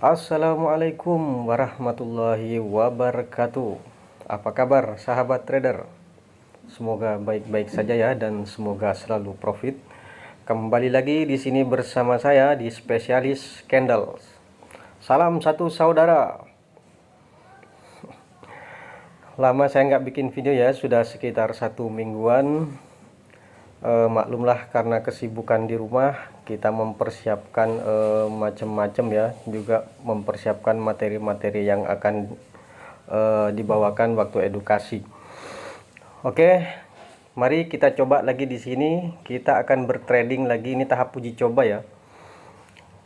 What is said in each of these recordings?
Assalamualaikum warahmatullahi wabarakatuh. Apa kabar sahabat trader? Semoga baik-baik saja ya dan semoga selalu profit. Kembali lagi di sini bersama saya di Spesialis Candles. Salam satu saudara. Lama saya nggak bikin video ya, sudah sekitar 1 mingguan. Maklumlah karena kesibukan di rumah, kita mempersiapkan macam-macam ya, juga mempersiapkan materi-materi yang akan dibawakan waktu edukasi. Oke, mari kita coba lagi di sini. Kita akan bertrading lagi, ini tahap uji coba ya.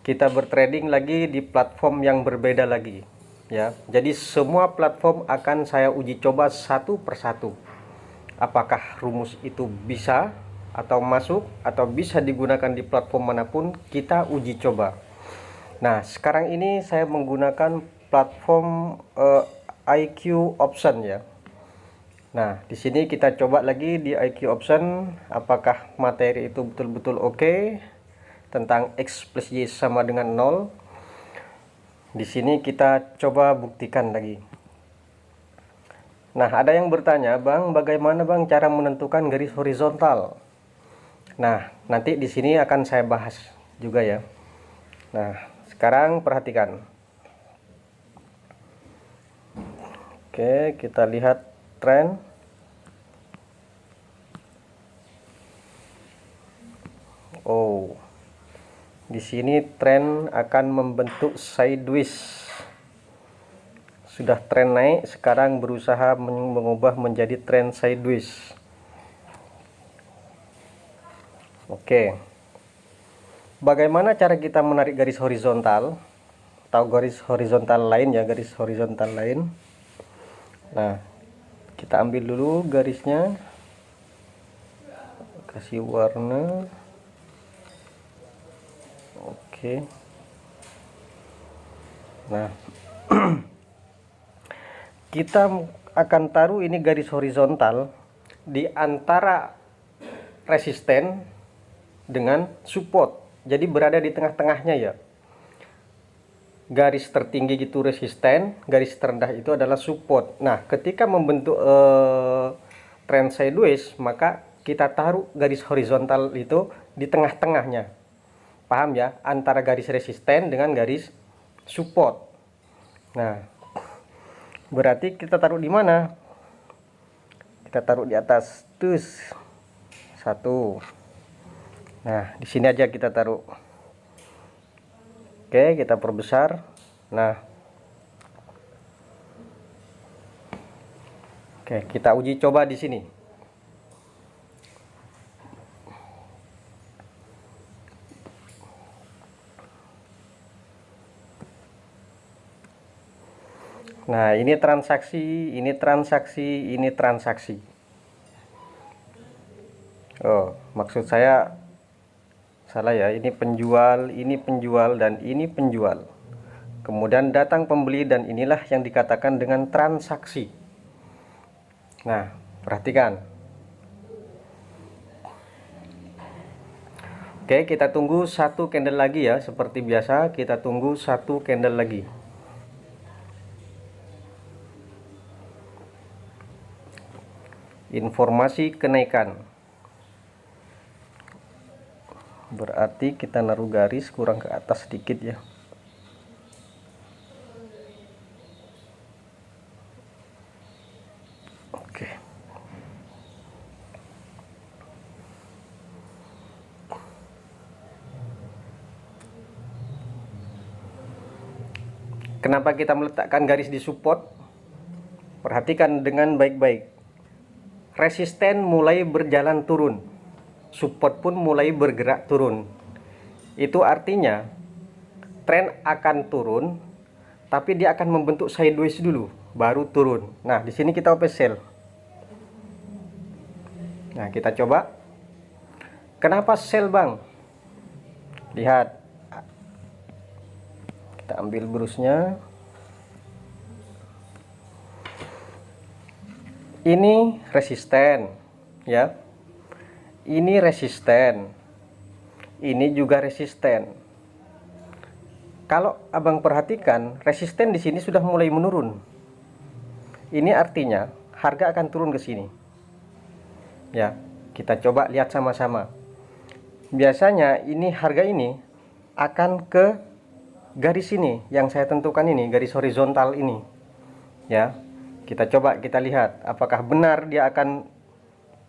Kita bertrading lagi di platform yang berbeda lagi ya. Jadi semua platform akan saya uji coba satu persatu. Apakah rumus itu bisa atau masuk atau bisa digunakan di platform manapun, kita uji coba. Nah, sekarang ini saya menggunakan platform IQ Option ya. Nah, di sini kita coba lagi di IQ Option apakah materi itu betul-betul oke tentang X plus Y sama dengan 0. Di sini kita coba buktikan lagi. Nah, ada yang bertanya, "Bang, bagaimana Bang cara menentukan garis horizontal?" Nah, nanti di sini akan saya bahas juga ya. Nah, sekarang perhatikan. Oke, kita lihat tren. Oh, di sini tren akan membentuk sideways. Sudah tren naik, sekarang berusaha mengubah menjadi tren sideways. Oke, bagaimana cara kita menarik garis horizontal atau garis horizontal lain ya, garis horizontal lain. Nah, kita ambil dulu garisnya, kasih warna. Oke, nah kita akan taruh ini garis horizontal di antara resisten dengan support, jadi berada di tengah-tengahnya ya. Garis tertinggi itu resisten, garis terendah itu adalah support. Nah, ketika membentuk trend sideways, maka kita taruh garis horizontal itu di tengah-tengahnya. Paham ya? Antara garis resisten dengan garis support. Nah, berarti kita taruh di mana? Kita taruh di atas tus satu. Nah, di sini aja kita taruh. Oke, kita perbesar. Nah, oke, kita uji coba di sini. Nah, ini transaksi, ini transaksi, ini transaksi. Oh, maksud saya salah ya, ini penjual, dan ini penjual. Kemudian datang pembeli dan inilah yang dikatakan dengan transaksi. Nah, perhatikan. Oke, kita tunggu satu candle lagi ya, seperti biasa kita tunggu satu candle lagi. Informasi kenaikan. Berarti kita naruh garis kurang ke atas sedikit ya. Oke. Kenapa kita meletakkan garis di support? Perhatikan dengan baik-baik. Resisten mulai berjalan turun, support pun mulai bergerak turun. Itu artinya tren akan turun, tapi dia akan membentuk sideways dulu, baru turun. Nah, di sini kita open sell. Nah, kita coba. Kenapa sell, Bang? Lihat. Kita ambil brusnya. Ini resisten, ya. Ini resisten. Ini juga resisten. Kalau abang perhatikan, resisten di sini sudah mulai menurun. Ini artinya harga akan turun ke sini. Ya, kita coba lihat sama-sama. Biasanya ini harga ini akan ke garis ini yang saya tentukan ini, garis horizontal ini. Ya, kita coba kita lihat apakah benar dia akan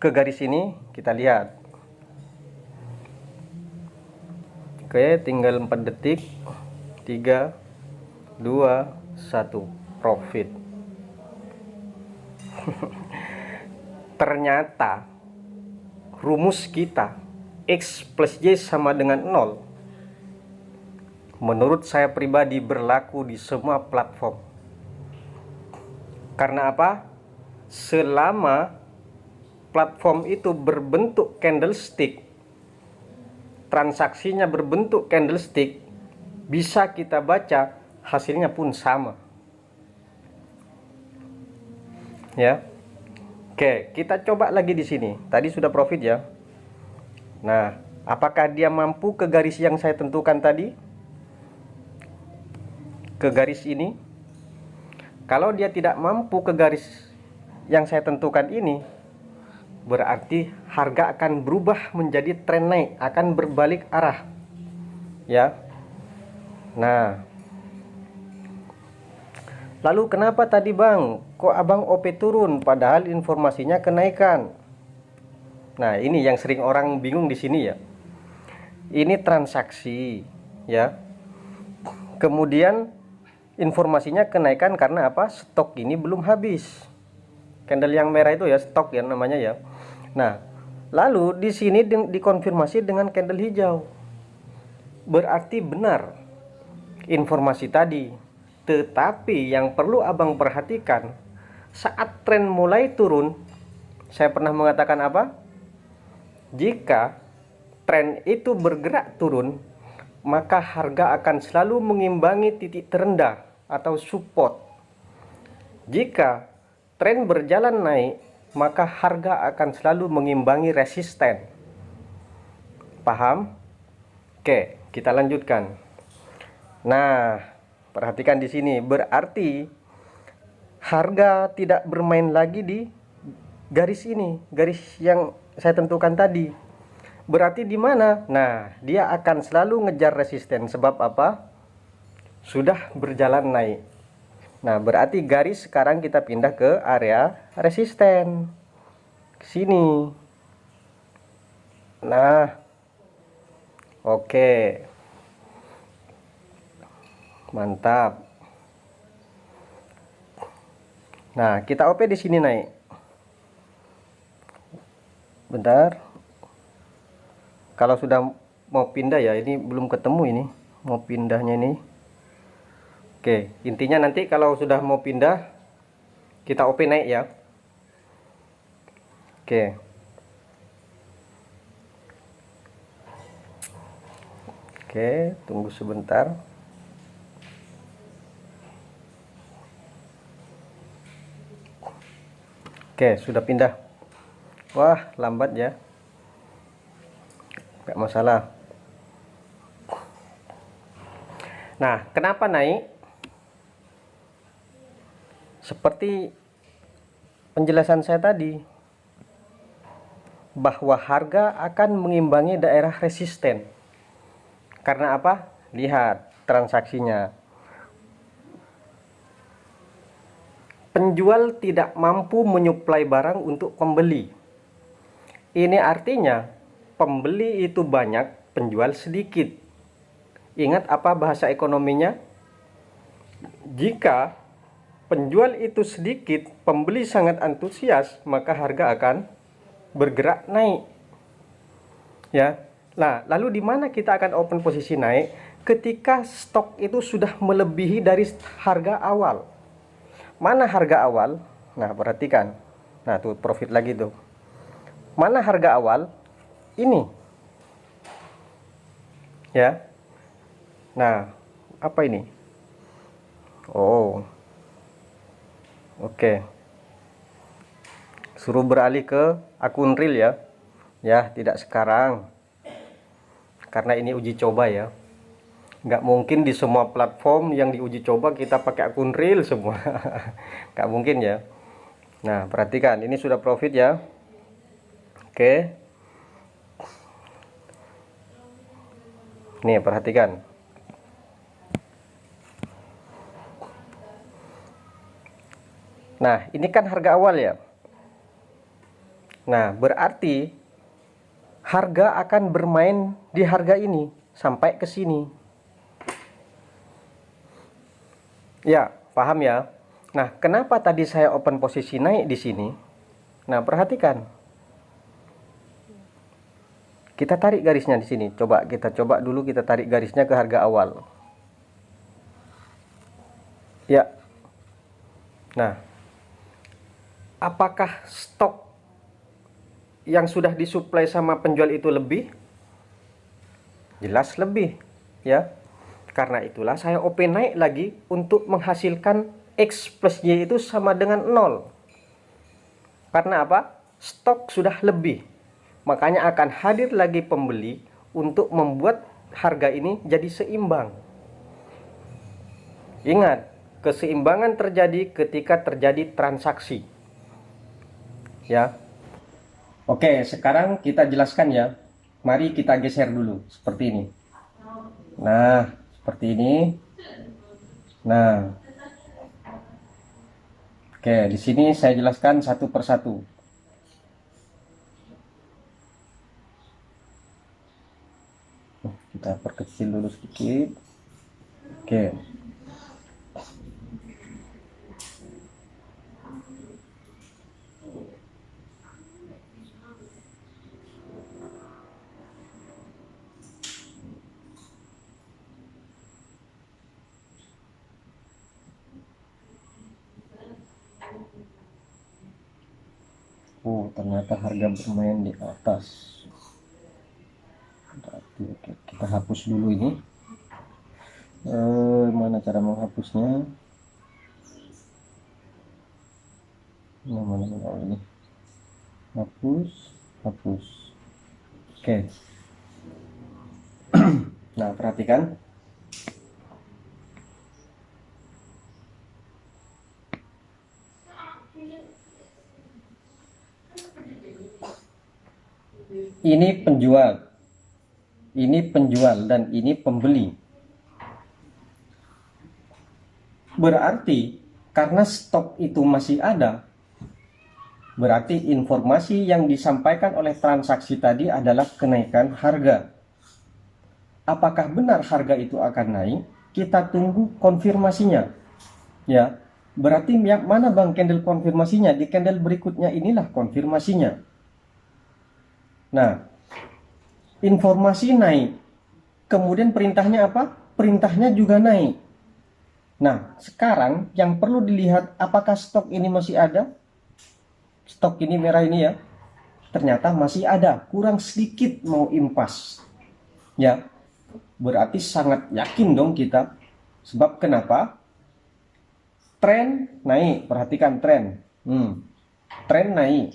ke garis ini. Kita lihat. Oke, tinggal 4 detik. 3 2 1 profit. Ternyata rumus kita X plus Y sama dengan 0 menurut saya pribadi berlaku di semua platform. Karena apa? Selama platform itu berbentuk candlestick, transaksinya berbentuk candlestick, bisa kita baca hasilnya pun sama. Ya. Oke, kita coba lagi di sini. Tadi sudah profit ya. Nah, apakah dia mampu ke garis yang saya tentukan tadi? Ke garis ini? Kalau dia tidak mampu ke garis yang saya tentukan ini, berarti harga akan berubah menjadi tren naik, akan berbalik arah. Ya. Nah, lalu kenapa tadi bang, kok abang OP turun padahal informasinya kenaikan? Nah, ini yang sering orang bingung di sini ya. Ini transaksi, ya. Kemudian informasinya kenaikan karena apa? Stok ini belum habis. Candle yang merah itu ya stok ya namanya ya. Nah, lalu di sini dikonfirmasi dengan candle hijau. Berarti benar informasi tadi. Tetapi yang perlu abang perhatikan, saat tren mulai turun, saya pernah mengatakan apa? Jika tren itu bergerak turun, maka harga akan selalu mengimbangi titik terendah atau support. Jika tren berjalan naik, maka harga akan selalu mengimbangi resisten. Paham? Oke, kita lanjutkan. Nah, perhatikan di sini, berarti harga tidak bermain lagi di garis ini, garis yang saya tentukan tadi. Berarti di mana? Nah, dia akan selalu ngejar resisten. Sebab apa? Sudah berjalan naik. Nah, berarti garis sekarang kita pindah ke area resisten. Ke sini. Nah, oke. Mantap. Nah, kita OP di sini naik. Bentar. Kalau sudah mau pindah ya, ini belum ketemu ini. Mau pindahnya ini. Oke, intinya nanti kalau sudah mau pindah, kita OP naik ya. Oke. Oke, tunggu sebentar. Oke, sudah pindah. Wah, lambat ya. Gak masalah. Nah, kenapa naik? Seperti penjelasan saya tadi, bahwa harga akan mengimbangi daerah resisten. Karena apa? Lihat transaksinya. Penjual tidak mampu menyuplai barang untuk pembeli. Ini artinya pembeli itu banyak, penjual sedikit. Ingat apa bahasa ekonominya? Jika penjual itu sedikit, pembeli sangat antusias, maka harga akan bergerak naik. Ya. Nah, lalu di mana kita akan open posisi naik? Ketika stok itu sudah melebihi dari harga awal. Mana harga awal? Nah, perhatikan. Nah, tuh profit lagi tuh. Mana harga awal? Ini. Ya. Nah, apa ini? Oh. Oke. Suruh beralih ke akun real ya. Ya, tidak sekarang. Karena ini uji coba ya. Nggak mungkin di semua platform yang diuji coba kita pakai akun real semua. Nggak mungkin ya. Nah, perhatikan, ini sudah profit ya. Oke. Nih, perhatikan. Nah, ini kan harga awal ya. Nah, berarti harga akan bermain di harga ini sampai ke sini. Ya, paham ya? Nah, kenapa tadi saya open posisi naik di sini? Nah, perhatikan. Kita tarik garisnya di sini. Kita coba dulu kita tarik garisnya ke harga awal. Ya. Nah, apakah stok yang sudah disuplai sama penjual itu lebih? Jelas lebih, ya. Karena itulah saya open naik lagi untuk menghasilkan X plus Y itu sama dengan 0. Karena apa? Stok sudah lebih. Makanya akan hadir lagi pembeli untuk membuat harga ini jadi seimbang. Ingat, keseimbangan terjadi ketika terjadi transaksi. Ya. Oke, sekarang kita jelaskan ya. Mari kita geser dulu seperti ini. Nah, seperti ini. Nah, oke, di sini saya jelaskan satu persatu. Kita perkecil dulu sedikit. Oke. Ternyata harga bermain di atas. Berarti, oke, kita hapus dulu ini. Mana cara menghapusnya? Mana ini? Hapus. Oke. Nah, perhatikan. Ini penjual dan ini pembeli. Berarti karena stok itu masih ada, berarti informasi yang disampaikan oleh transaksi tadi adalah kenaikan harga. Apakah benar harga itu akan naik? Kita tunggu konfirmasinya. Ya, berarti mana bang candle konfirmasinya? Di candle berikutnya inilah konfirmasinya. Nah, informasi naik. Kemudian perintahnya apa? Perintahnya juga naik. Nah, sekarang yang perlu dilihat apakah stok ini masih ada? Stok ini merah ini ya. Ternyata masih ada, kurang sedikit mau impas. Ya. Berarti sangat yakin dong kita. Sebab kenapa? Tren naik, perhatikan tren. Tren naik.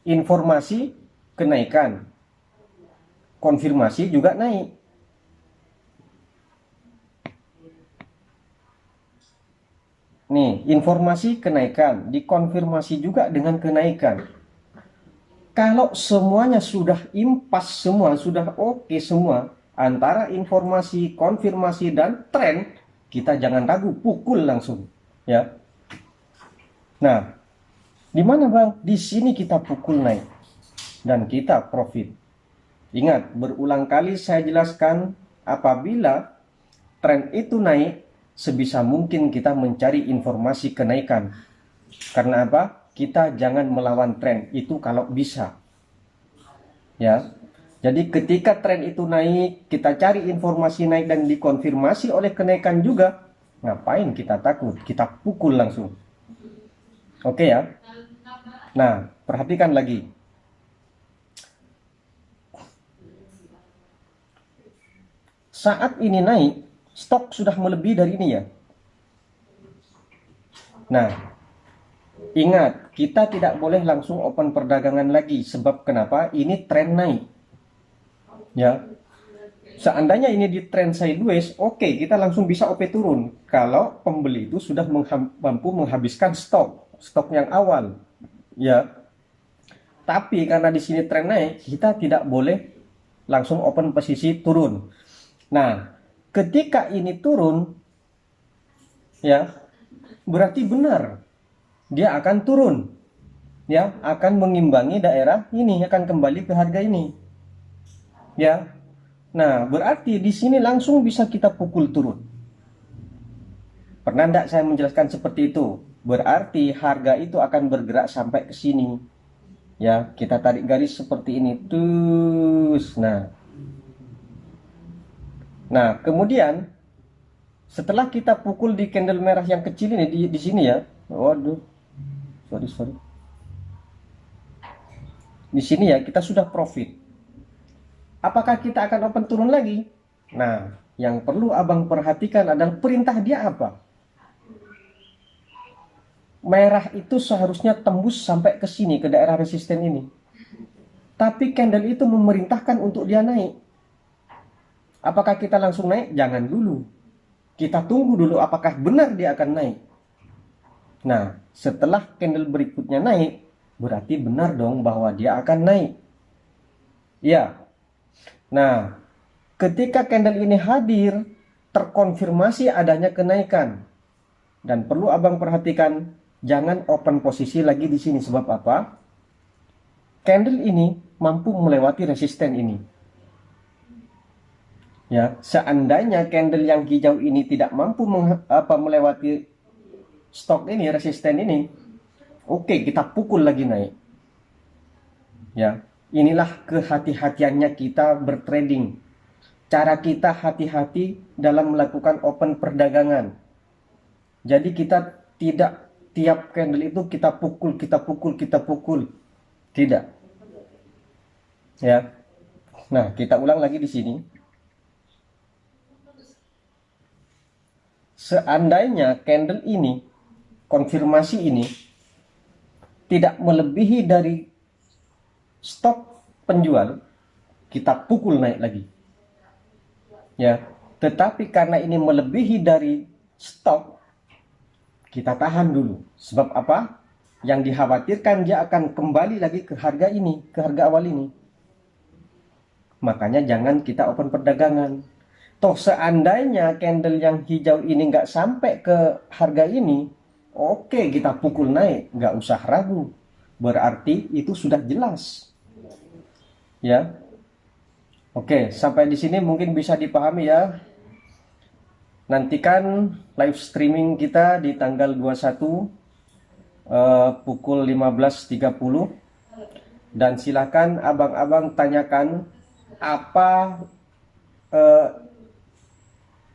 Informasi kenaikan. Konfirmasi juga naik. Nih, informasi kenaikan, dikonfirmasi juga dengan kenaikan. Kalau semuanya sudah impas semua, sudah oke semua, antara informasi, konfirmasi, dan tren, kita jangan ragu, pukul langsung. Ya. Nah, di mana bang? Di sini kita pukul naik. Dan kita profit. Ingat, berulang kali saya jelaskan, apabila tren itu naik, sebisa mungkin kita mencari informasi kenaikan. Karena apa? Kita jangan melawan tren itu kalau bisa. Ya. Jadi ketika tren itu naik, kita cari informasi naik dan dikonfirmasi oleh kenaikan juga. Ngapain kita takut? Kita pukul langsung. Oke ya. Nah, perhatikan lagi. Saat ini naik, stok sudah melebihi dari ini ya. Nah, ingat, kita tidak boleh langsung open perdagangan lagi. Sebab kenapa? Ini tren naik. Ya. Seandainya ini di trend sideways, oke, kita langsung bisa OP turun. Kalau pembeli itu sudah mampu menghabiskan stok yang awal, ya. Tapi karena di sini trend naik, kita tidak boleh langsung open posisi turun. Nah, ketika ini turun, ya, berarti benar dia akan turun, ya, akan mengimbangi daerah ini, akan kembali ke harga ini, ya. Nah, berarti di sini langsung bisa kita pukul turun. Pernah enggak saya menjelaskan seperti itu? Berarti harga itu akan bergerak sampai ke sini. Ya, kita tarik garis seperti ini. Terus, nah, kemudian setelah kita pukul di candle merah yang kecil ini di sini ya. Waduh. Sorry. Di sini ya kita sudah profit. Apakah kita akan open turun lagi? Nah, yang perlu abang perhatikan adalah perintah dia apa? Merah itu seharusnya tembus sampai ke sini, ke daerah resisten ini. Tapi candle itu memerintahkan untuk dia naik. Apakah kita langsung naik? Jangan dulu. Kita tunggu dulu apakah benar dia akan naik. Nah, setelah candle berikutnya naik, berarti benar dong bahwa dia akan naik. Ya. Nah, ketika candle ini hadir, terkonfirmasi adanya kenaikan. Dan perlu abang perhatikan, jangan open posisi lagi di sini. Sebab apa? Candle ini mampu melewati resisten ini. Ya, seandainya candle yang hijau ini tidak mampu melewati stok ini, resisten ini, oke, kita pukul lagi naik. Ya, inilah kehati-hatiannya kita bertrading. Cara kita hati-hati dalam melakukan open perdagangan. Jadi kita tidak tiap candle itu kita pukul. Tidak. Ya. Nah, kita ulang lagi di sini. Seandainya candle ini, konfirmasi ini tidak melebihi dari stok penjual, kita pukul naik lagi. Ya, tetapi karena ini melebihi dari stok, kita tahan dulu. Sebab apa? Yang dikhawatirkan dia akan kembali lagi ke harga ini, ke harga awal ini. Makanya jangan kita open perdagangan. Toh seandainya candle yang hijau ini nggak sampai ke harga ini, oke, kita pukul naik, nggak usah ragu. Berarti itu sudah jelas. Ya. Oke, sampai di sini mungkin bisa dipahami ya. Nantikan live streaming kita di tanggal 21 pukul 15.30. Dan silakan abang-abang tanyakan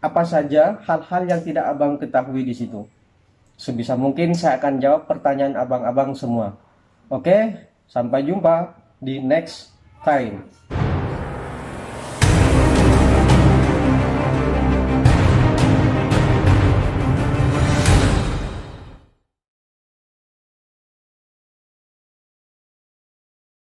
apa saja hal-hal yang tidak abang ketahui di situ. Sebisa mungkin saya akan jawab pertanyaan abang-abang semua. Oke, sampai jumpa di next time.